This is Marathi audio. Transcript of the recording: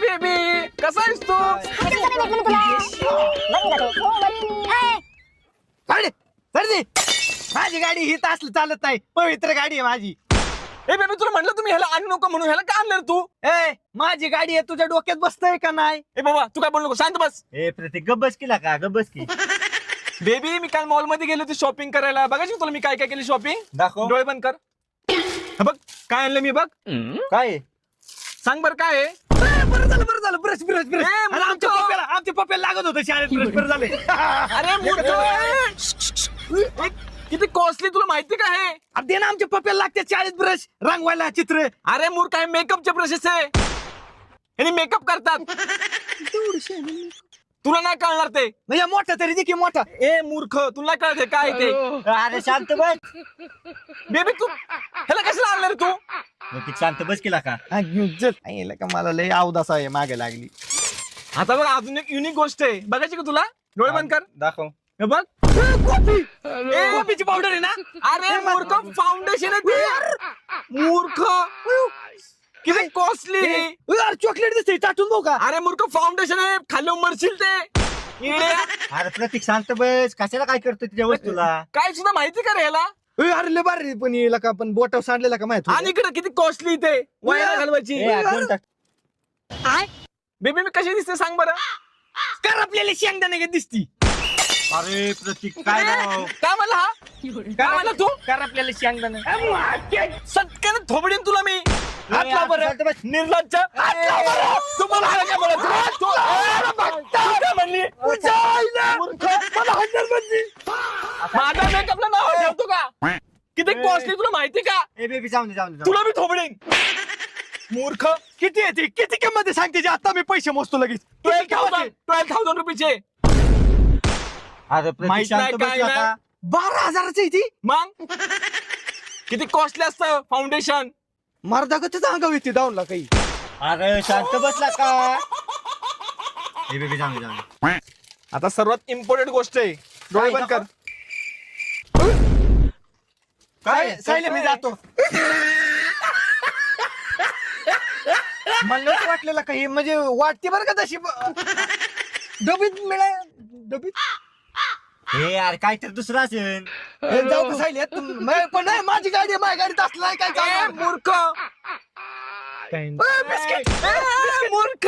बेबी, कसा आहेस तू? माझी गाडी ही असलं चालत नाही, पवित्र गाडी आहे माझी. ए बेबी, तुला म्हटलं तुम्ही ह्याला आणू नको म्हणून, ह्याला का आणलं रे तू? ए माझी गाडी आहे, तुझ्या डोक्यात बसतंय का नाही? ए बाबा, तू काय बोलू नको, शांत बस. ए प्रतीक गब्बस केला का? गब्बस की. बेबी, मी काल मॉल मध्ये गेलो होती शॉपिंग करायला. बघायची का तुला मी काय काय केली शॉपिंग? दाखव. डोळे बंद कर. हे बघ काय आणलं मी, बघ. काय सांग बर काय आहे? बरं झालं ब्रश ब्रश ब्रश. ए, अरे, आमच्या पप्प्याला लागत होतं शाळेत ब्रश. बरं झाले. अरे मूर्ख, किती कॉस्टली तुला माहिती का हे? दे ना, आमच्या पप्प्याला लागते शाळेत ब्रश रंगवायला चित्र. अरे मूर्ख, आहे मेकअपचे ब्रशेस आहे. ह्यानी मेकअप करतात. तुला नाही कळणार ते. म्हणजे मोठा तरी दे की मोठा. ए मूर्ख, तुला नाही कळते काय ते? अरे शांत बस. बेबी, तू ह्याला कशाला आणलं रे तू? प्रतीक शांत बस केला का? का मला लय अवदास आहे मागे लागली. आता बघ, अजून एक युनिक गोष्ट आहे, बघायची का तुला? डोळे बंद कर. दाखव. हे बघ. कॉफीची पावडर आहे ना? अरे मूर्ख, फाउंडेशन आहे ते. मूर्ख, किती कॉस्टली. चॉकलेट दिसते, चाटून बघू का? अरे मूर्ख, फाउंडेशन आहे, खाली मरशील ते. येड्या. अरे प्रतीक शांत बस. कशाला काय करतो तुझ्या वस्तूला? काय सुद्धा माहिती का रे ह्याला? अरे लय भारी पण येला का, पण बोटावर सांडलेला का माहित आणि इकडे किती कॉस्टली ते वायरा घालवायची. बेबी, मी कशी दिसते सांग बरं? कर आपल्याला शेंगदाणे दिसती. अरे प्रतीक काय नाव? काय म्हणला हा? काय म्हणला तू? कर आपल्याला शेंगदाणे. सटकन थोबडीन तुला मी. हात ए, लाव बरं. शांत बस. निर्लज्ज. हात लाव बरं. तुम्हाला हाय काय बोलायचं? तू काय म्हणली? मूर्ख, मला हाणणार म्हणली. माझ्या मेकअपला नाव ठेवतो का? किती कॉस्टली तुला माहिती का? ए बेबी जाऊन दे. तुला मी थोबडीन. मूर्ख. किती येते? किती किंमत सांगते जे आता मी पैसे मोजतो लगेच. 12,000 रुपयाचे. अरे माहित नाही काय नाही. 12,000ची आहे ती. मग किती कॉस्टली असतं फाउंडेशन. मर्दागतच अंगाव येते डाऊनला काही. अरे शांत बसला का? ए बेबी जाऊन दे. आता सर्वात इम्पॉर्टंट गोष्ट आहे, डोळे बंद कर. काय सायले मी जातो. मला नव्हतं वाटलेलं काही, म्हणजे वाटते बरं का तशी. डबीत मिळाय डबीत. हे यार काय तर दुसरं असेल. जाऊ सायले पण नाही, माझी गाडी आहे, माझ्या गाडीत असलं काय ए, काय मूर्ख. मूर्ख,